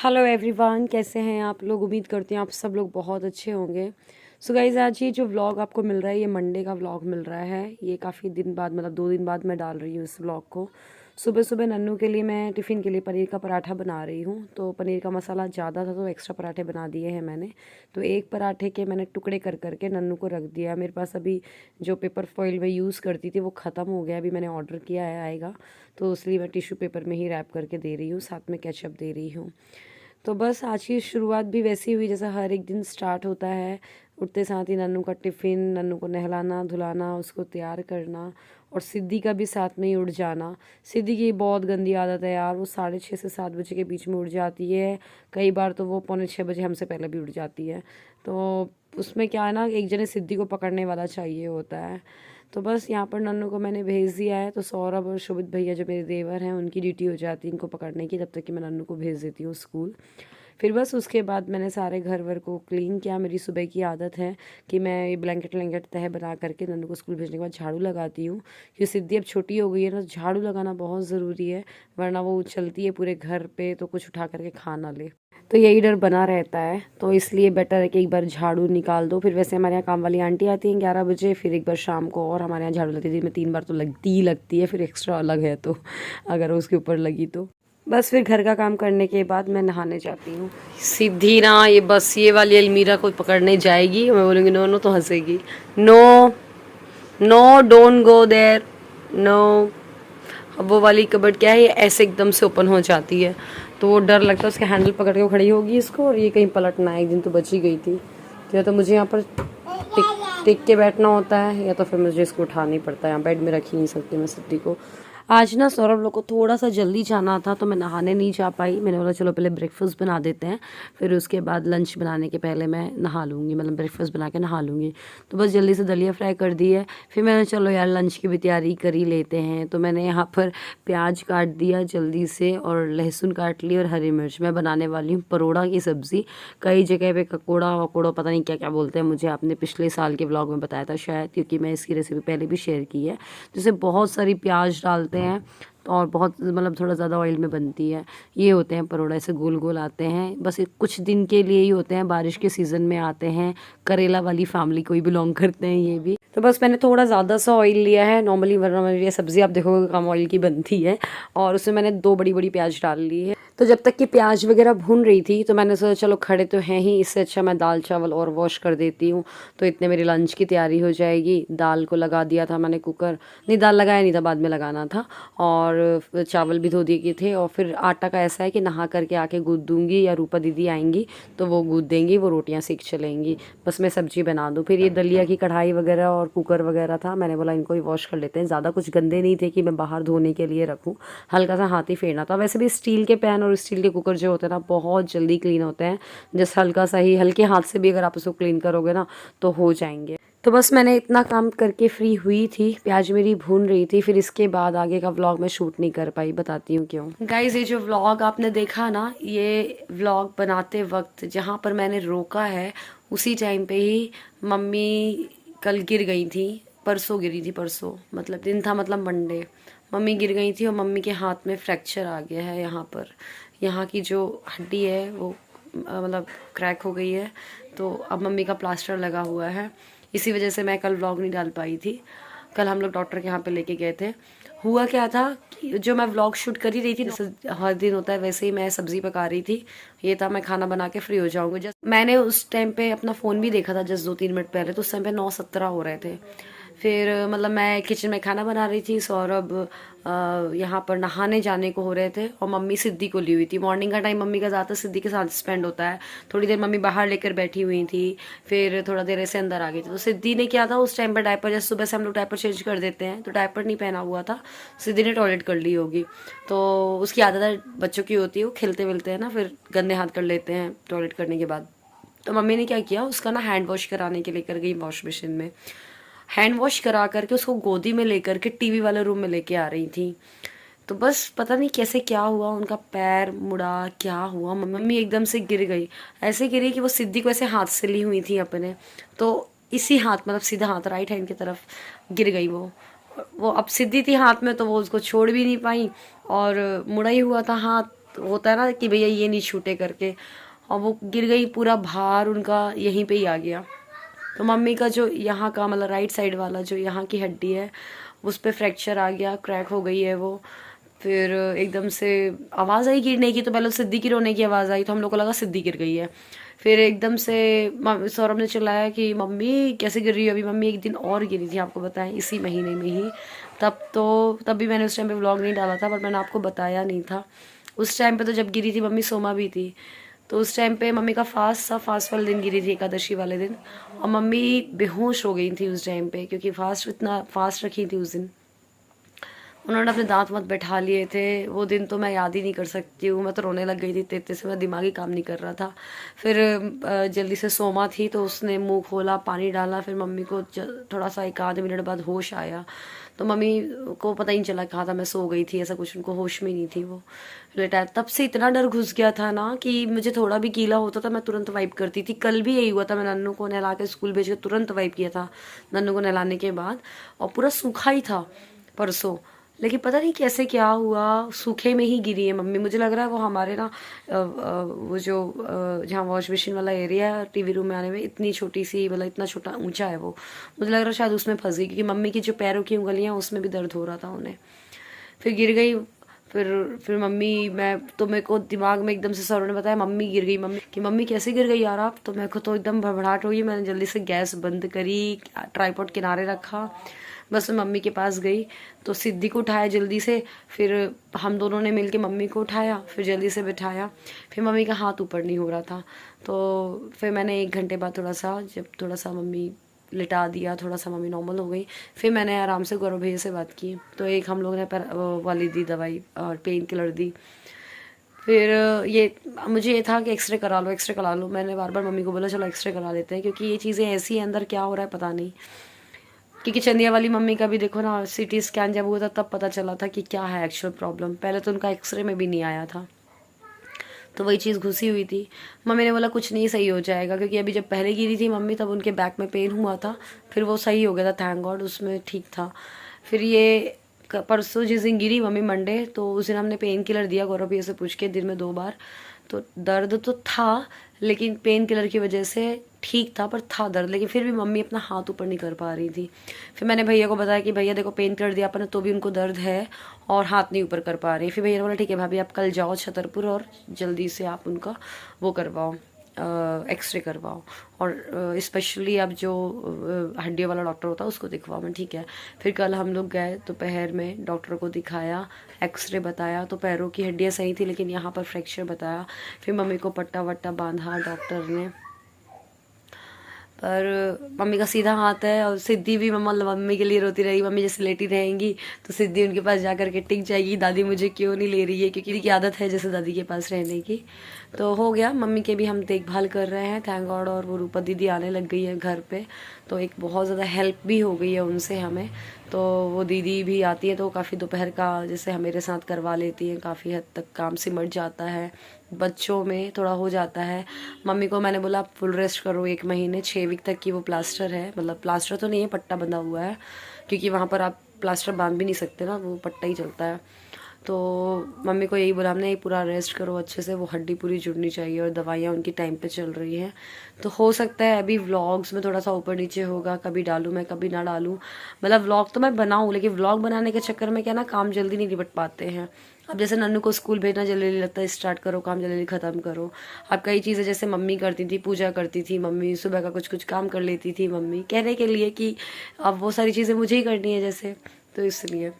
Hello everyone, कैसे हैं आप लोग। उम्मीद करती हूँ आप सब लोग बहुत अच्छे होंगे। सो गाइज़, आज ये जो व्लॉग आपको मिल रहा है ये मंडे का व्लॉग मिल रहा है। ये काफ़ी दिन बाद मतलब 2 दिन बाद मैं डाल रही हूँ इस व्लॉग को। सुबह सुबह नन्नू के लिए मैं टिफ़िन के लिए पनीर का पराठा बना रही हूँ। तो पनीर का मसाला ज़्यादा था तो एक्स्ट्रा पराठे बना दिए हैं मैंने। तो एक पराठे के मैंने टुकड़े कर करके नन्नू को रख दिया। मेरे पास अभी जो पेपर फॉइल मैं यूज़ करती थी वो ख़त्म हो गया। अभी मैंने ऑर्डर किया है, आएगा। तो इसलिए मैं टिश्यू पेपर में ही रैप करके दे रही हूँ, साथ में केचप दे रही हूँ। तो बस आज की शुरुआत भी वैसी हुई जैसा हर एक दिन स्टार्ट होता है। उठते साथ ही नन्नू का टिफ़िन, नन्नू को नहलाना धुलाना, उसको तैयार करना, और सिद्धि का भी साथ में ही उठ जाना। सिद्धि की बहुत गंदी आदत है यार, वो 6:30 से 7 बजे के बीच में उठ जाती है। कई बार तो वो 5:45 हमसे पहले भी उठ जाती है। तो उसमें क्या है ना, एक जने सिद्धि को पकड़ने वाला चाहिए होता है। तो बस यहाँ पर नन्नू को मैंने भेज दिया है। तो सौरभ और शोभित भैया जो मेरे देवर हैं उनकी ड्यूटी हो जाती है इनको पकड़ने की, तब तक कि मैं नन्नू को भेज देती हूँ स्कूल। फिर बस उसके बाद मैंने सारे घर वर को क्लीन किया। मेरी सुबह की आदत है कि मैं ये ब्लैंकेट व्लैंकेट तह बना करके नन्नू को स्कूल भेजने के बाद झाड़ू लगाती हूँ। क्योंकि सिद्धि अब छोटी हो गई है ना, तो झाड़ू लगाना बहुत ज़रूरी है, वरना वो चलती है पूरे घर पे तो कुछ उठा करके खा ना ले। तो यही डर बना रहता है, तो इसलिए बेटर है कि एक बार झाड़ू निकाल दो। फिर वैसे हमारे यहाँ काम वाली आंटी आती हैं 11 बजे, फिर एक बार शाम को, और हमारे यहाँ झाड़ू लगती थी में 3 बार तो लगती ही लगती है, फिर एक्स्ट्रा अलग है तो अगर उसके ऊपर लगी तो बस। फिर घर का काम करने के बाद मैं नहाने जाती हूँ। सीधी ना ये बस ये वाली अलमीरा को पकड़ने जाएगी, मैं बोलूँगी नो नो तो हंसेगी। No no, don't go there, no. अब वो वाली कबर्ड क्या है, ये ऐसे एकदम से ओपन हो जाती है, तो वो डर लगता है उसके हैंडल पकड़ के वो खड़ी होगी इसको, और ये कहीं पलट ना आए। एक दिन तो बची गई थी। तो या तो मुझे यहाँ पर टिक टिक के बैठना होता है, या तो फिर मुझे इसको उठाना ही पड़ता है। यहाँ बेड में रख ही नहीं सकती मैं सिद्धि को। आज ना सौरभ लोग को थोड़ा सा जल्दी जाना था तो मैं नहाने नहीं जा पाई। मैंने बोला चलो पहले ब्रेकफास्ट बना देते हैं, फिर उसके बाद लंच बनाने के पहले मैं नहा लूँगी, मतलब ब्रेकफास्ट बना के नहा लूँगी। तो बस जल्दी से दलिया फ्राई कर दी है। फिर मैंने चलो यार लंच की भी तैयारी कर ही लेते हैं। तो मैंने यहाँ पर प्याज काट दिया जल्दी से, और लहसुन काट ली, और हरी मिर्च। मैं बनाने वाली हूँ परोड़ा की सब्ज़ी। कई जगह पे ककोड़ा वकोड़ा पता नहीं क्या क्या बोलते हैं, मुझे आपने पिछले साल के व्लॉग में बताया था शायद, क्योंकि मैं इसकी रेसिपी पहले भी शेयर की है। जैसे बहुत सारी प्याज डालते हैं और बहुत मतलब थोड़ा ज़्यादा ऑयल में बनती है। ये होते हैं परोड़ा, ऐसे गोल गोल आते हैं। बस कुछ दिन के लिए ही होते हैं, बारिश के सीज़न में आते हैं। करेला वाली फैमिली को ही बिलोंग करते हैं ये भी। तो बस मैंने थोड़ा ज़्यादा सा ऑयल लिया है, नॉर्मली वरना मेरी ये सब्ज़ी आप देखोगे कम ऑयल की बनती है। और उसमें मैंने 2 बड़ी बड़ी प्याज डाल ली है। तो जब तक कि प्याज वगैरह भून रही थी तो मैंने सोचा चलो खड़े तो हैं ही, इससे अच्छा मैं दाल चावल और वॉश कर देती हूँ, तो इतने मेरी लंच की तैयारी हो जाएगी। दाल को लगा दिया था मैंने कुकर, नहीं दाल लगाया नहीं था, बाद में लगाना था। और चावल भी धो दिए थे। और फिर आटा का ऐसा है कि नहा करके आके गूँथ दूँगी, या रूपा दीदी आएंगी तो वो गूँथ देंगी, वो रोटियाँ सेक चलेंगी। बस मैं सब्जी बना दूँ। फिर ये दलिया की कढ़ाई वगैरह और कुकर वगैरह था, मैंने बोला इनको ही वॉश कर लेते हैं। ज़्यादा कुछ गंदे नहीं थे कि मैं बाहर धोने के लिए रखूँ, हल्का सा हाथ ही फेरना था। वैसे भी स्टील के पैन और स्टील के कुकर जो होते हैं ना बहुत जल्दी क्लीन होते हैं। जस्ट हल्का सा ही हल्के हाथ से भी अगर आप उसको क्लीन करोगे ना तो हो जाएंगे। तो बस मैंने इतना काम करके फ्री हुई थी, प्याज मेरी भून रही थी। फिर इसके बाद आगे का व्लॉग मैं शूट नहीं कर पाई, बताती हूँ क्यों। गाइज, ये जो व्लॉग आपने देखा ना, ये व्लॉग बनाते वक्त जहाँ पर मैंने रोका है उसी टाइम पे ही मम्मी कल गिर गई थी। परसों गिरी थी, परसों मतलब दिन था, मतलब मंडे। मम्मी गिर गई थी और मम्मी के हाथ में फ्रैक्चर आ गया है। यहाँ पर यहाँ की जो हड्डी है वो मतलब क्रैक हो गई है। तो अब मम्मी का प्लास्टर लगा हुआ है। इसी वजह से मैं कल व्लॉग नहीं डाल पाई थी। कल हम लोग डॉक्टर के यहाँ पे लेके गए थे। हुआ क्या था कि जो मैं व्लॉग शूट कर ही रही थी, जैसे हर दिन होता है वैसे ही मैं सब्जी पका रही थी। ये था मैं खाना बना के फ्री हो जाऊंगी। जस्ट मैंने उस टाइम पे अपना फ़ोन भी देखा था जस्ट 2-3 मिनट पहले, तो उस टाइम पे 9:17 हो रहे थे। फिर मतलब मैं किचन में खाना बना रही थी, सौरभ यहाँ पर नहाने जाने को हो रहे थे, और मम्मी सिद्धि को ली हुई थी। मॉर्निंग का टाइम मम्मी का ज़्यादा सिद्धि के साथ स्पेंड होता है। थोड़ी देर मम्मी बाहर लेकर बैठी हुई थी, फिर थोड़ा देर ऐसे अंदर आ गई थी। तो सिद्धि ने क्या था उस टाइम पर डायपर, जैसे सुबह से हम लोग डायपर चेंज कर देते हैं, तो डायपर नहीं पहना हुआ था। सिद्धि ने टॉयलेट कर ली होगी। तो उसकी आदत है, बच्चों की होती है, वो खेलते वेलते हैं ना, फिर गंदे हाथ कर लेते हैं टॉयलेट करने के बाद। तो मम्मी ने क्या किया, उसका ना हैंड वॉश कराने के लिए कर गई वॉश मशीन में। हैंड वॉश करा करके उसको गोदी में लेकर के टीवी वाले रूम में लेके आ रही थी। तो बस पता नहीं कैसे क्या हुआ, उनका पैर मुड़ा, क्या हुआ, मम्मी एकदम से गिर गई। ऐसे गिरी कि वो सिद्धि को ऐसे हाथ से ली हुई थी अपने, तो इसी हाथ मतलब सीधा हाथ राइट हैंड की तरफ गिर गई वो अब सिद्धि थी हाथ में, तो वो उसको छोड़ भी नहीं पाई, और मुड़ा ही हुआ था हाथ, तो होता है ना कि भैया ये नहीं छूटे करके, और वो गिर गई, पूरा भार उनका यहीं पे ही आ गया। तो मम्मी का जो यहाँ का मतलब राइट साइड वाला जो यहाँ की हड्डी है उस पर फ्रैक्चर आ गया, क्रैक हो गई है वो। फिर एकदम से आवाज़ आई गिरने की, तो पहले सिद्धि की रोने की आवाज़ आई, तो हम लोग को लगा सिद्धि गिर गई है। फिर एकदम से सौरभ ने चिल्लाया कि मम्मी कैसे गिर रही हो अभी। मम्मी एक दिन और गिरी थी, आपको बताएं, इसी महीने में ही। तब भी मैंने उस टाइम पे व्लॉग नहीं डाला था, पर मैंने आपको बताया नहीं था। उस टाइम पे तो जब गिरी थी मम्मी सोमा भी थी, तो उस टाइम पे मम्मी का फास्ट था, फास्ट वाले दिन गिरी थी, एकादशी वाले दिन। और मम्मी बेहोश हो गई थी उस टाइम पे, क्योंकि फास्ट इतना फास्ट रखी थी उस दिन। उन्होंने अपने दांत मत बैठा लिए थे वो दिन, तो मैं याद ही नहीं कर सकती हूँ। मैं तो रोने लग गई थी इतने से, मेरा दिमाग ही काम नहीं कर रहा था। फिर जल्दी से सोमा थी तो उसने मुंह खोला, पानी डाला, फिर मम्मी को थोड़ा सा 1 आध मिनट बाद होश आया। तो मम्मी को पता ही नहीं चला, कहा था मैं सो गई थी, ऐसा कुछ, उनको होश में नहीं थी वो लेटा। तब से इतना डर घुस गया था ना कि मुझे थोड़ा भी गीला होता था मैं तुरंत वाइप करती थी। कल भी यही हुआ था, मैं नन्नू को नहला के स्कूल भेज के तुरंत वाइप किया था नन्नू को नहलाने के बाद, और पूरा सूखा ही था परसों। लेकिन पता नहीं कैसे क्या हुआ, सूखे में ही गिरी है मम्मी। मुझे लग रहा है वो हमारे ना वो जो जहाँ वॉश मशीन वाला एरिया है टीवी रूम में आने में, इतनी छोटी सी, मतलब इतना छोटा ऊंचा है वो, मुझे लग रहा है शायद उसमें फंस गई, क्योंकि मम्मी की जो पैरों की उंगलियां उसमें भी दर्द हो रहा था उन्हें। फिर गिर गई। फिर मम्मी, मैं तो मेरे को दिमाग में एकदम से सरों ने बताया मम्मी गिर गई, मम्मी कि मम्मी कैसे गिर गई यार आप। तो मेरे को तो एकदम भड़बड़ाहट हुई, मैंने जल्दी से गैस बंद करी, ट्राईपॉड किनारे रखा, बस मैं मम्मी के पास गई तो सिद्धि को उठाया जल्दी से। फिर हम दोनों ने मिलके मम्मी को उठाया, फिर जल्दी से बिठाया। फिर मम्मी का हाथ ऊपर नहीं हो रहा था, तो फिर मैंने 1 घंटे बाद जब थोड़ा सा मम्मी लिटा दिया, थोड़ा सा मम्मी नॉर्मल हो गई, फिर मैंने आराम से गौरव भैया से बात की। तो एक हम लोग ने वाली दी दवाई और पेन किलर दी। फिर ये मुझे ये था कि एक्सरे करा लो, एक्सरे करा लो। मैंने बार बार मम्मी को बोला चलो एक्सरे करा लेते हैं, क्योंकि ये चीज़ें ऐसी हैं, अंदर क्या हो रहा है पता नहीं। क्योंकि चंदिया वाली मम्मी का भी देखो ना, सीटी स्कैन जब हुआ था तब पता चला था कि क्या है एक्चुअल प्रॉब्लम, पहले तो उनका एक्सरे में भी नहीं आया था। तो वही चीज़ घुसी हुई थी। मम्मी ने बोला कुछ नहीं, सही हो जाएगा, क्योंकि अभी जब पहले गिरी थी मम्मी तब उनके बैक में पेन हुआ था, फिर वो सही हो गया था, थैंक गॉड, उसमें ठीक था। फिर ये परसों जिस दिन गिरी मम्मी मंडे, तो उस दिन हमने पेन किलर दिया गौरव भैया से पूछ के, दिन में 2 बार। तो दर्द तो था, लेकिन पेन किलर की वजह से ठीक था, पर था दर्द, लेकिन फिर भी मम्मी अपना हाथ ऊपर नहीं कर पा रही थी। फिर मैंने भैया को बताया कि भैया देखो पेन किलर दिया अपन तो भी उनको दर्द है और हाथ नहीं ऊपर कर पा रही। फिर भैया ने बोला ठीक है भाभी आप कल जाओ छतरपुर और जल्दी से आप उनका वो करवाओ, एक्सरे करवाओ, और स्पेशली अब जो हड्डियों वाला डॉक्टर होता है उसको दिखवाओ। मैं ठीक है। फिर कल हम लोग गए दोपहर में, डॉक्टर को दिखाया, एक्सरे बताया, तो पैरों की हड्डियाँ सही थी लेकिन यहाँ पर फ्रैक्चर बताया। फिर मम्मी को पट्टा वट्टा बांधा डॉक्टर ने, पर मम्मी का सीधा हाथ है। और सिद्धि भी मम्मी के लिए रोती रहेगी, मम्मी जैसे लेटी रहेंगी तो सिद्धि उनके पास जा करके टिक जाएगी, दादी मुझे क्यों नहीं ले रही है, क्योंकि उनकी आदत है जैसे दादी के पास रहने की। तो हो गया, मम्मी के भी हम देखभाल कर रहे हैं थैंक गॉड। और वो रूपा दीदी आने लग गई है घर पे, तो एक बहुत ज़्यादा हेल्प भी हो गई है उनसे हमें। तो वो दीदी भी आती है तो काफ़ी दोपहर का जैसे हम मेरे साथ करवा लेती हैं, काफ़ी हद तक काम सिमट जाता है, बच्चों में थोड़ा हो जाता है। मम्मी को मैंने बोला आप फुल रेस्ट करो 1 महीने, 6 वीक तक की वो प्लास्टर है, मतलब प्लास्टर तो नहीं है, पट्टा बंधा हुआ है, क्योंकि वहाँ पर आप प्लास्टर बांध भी नहीं सकते ना, वो पट्टा ही चलता है। तो मम्मी को यही बोला हमने, पूरा रेस्ट करो अच्छे से, वो हड्डी पूरी जुड़नी चाहिए, और दवाइयाँ उनकी टाइम पे चल रही हैं। तो हो सकता है अभी व्लॉग्स में थोड़ा सा ऊपर नीचे होगा, कभी डालूँ मैं कभी ना डालूँ, मतलब व्लॉग तो मैं बनाऊँ, लेकिन व्लॉग बनाने के चक्कर में क्या ना काम जल्दी नहीं निपट पाते हैं। अब जैसे नन्नू को स्कूल भेजना जल्दी जल्दी लगता है, स्टार्ट करो काम जल्दी ख़त्म करो। अब कई चीज़ें जैसे मम्मी करती थी, पूजा करती थी मम्मी, सुबह का कुछ कुछ काम कर लेती थी मम्मी, कहने के लिए कि अब वो सारी चीज़ें मुझे ही करनी है जैसे, तो इसलिए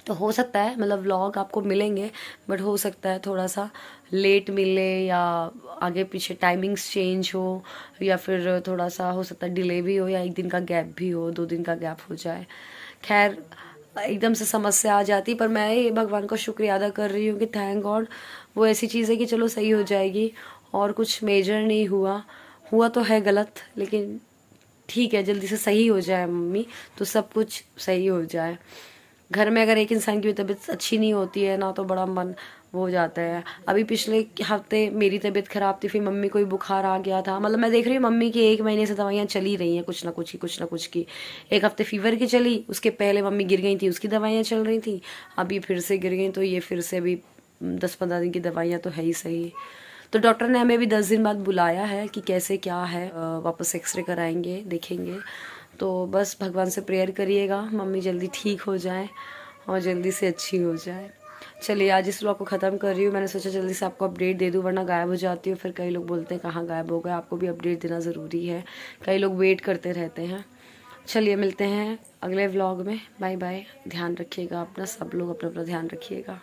तो हो सकता है मतलब व्लॉग आपको मिलेंगे, बट हो सकता है थोड़ा सा लेट मिले, या आगे पीछे टाइमिंग्स चेंज हो, या फिर थोड़ा सा हो सकता है डिले भी हो, या 1 दिन का गैप भी हो, 2 दिन का गैप हो जाए। खैर एकदम से समस्या आ जाती, पर मैं ये भगवान का शुक्रिया अदा कर रही हूँ कि थैंक गॉड वो ऐसी चीज़ है कि चलो सही हो जाएगी, और कुछ मेजर नहीं हुआ, हुआ तो है गलत, लेकिन ठीक है, जल्दी से सही हो जाए मम्मी, तो सब कुछ सही हो जाए। घर में अगर एक इंसान की तबीयत अच्छी नहीं होती है ना, तो बड़ा मन वो हो जाता है। अभी पिछले हफ्ते मेरी तबीयत खराब थी, फिर मम्मी को भी बुखार आ गया था, मतलब मैं देख रही हूँ मम्मी की 1 महीने से दवाइयाँ चली रही हैं, कुछ ना कुछ की, कुछ ना कुछ की। 1 हफ्ते फीवर की चली, उसके पहले मम्मी गिर गई थी, उसकी दवाइयाँ चल रही थी, अभी फिर से गिर गई, तो ये फिर से अभी 10-15 दिन की दवाइयाँ तो है ही सही। तो डॉक्टर ने हमें भी 10 दिन बाद बुलाया है कि कैसे क्या है, वापस एक्सरे कराएंगे, देखेंगे। तो बस भगवान से प्रेयर करिएगा मम्मी जल्दी ठीक हो जाए और जल्दी से अच्छी हो जाए। चलिए आज इस व्लॉग को ख़त्म कर रही हूँ। मैंने सोचा जल्दी से आपको अपडेट दे दूँ, वरना गायब हो जाती हूँ, फिर कई लोग बोलते हैं कहाँ गायब हो गए। आपको भी अपडेट देना ज़रूरी है, कई लोग वेट करते रहते हैं। चलिए मिलते हैं अगले व्लॉग में। Bye bye. ध्यान रखिएगा अपना, सब लोग अपना अपना ध्यान रखिएगा।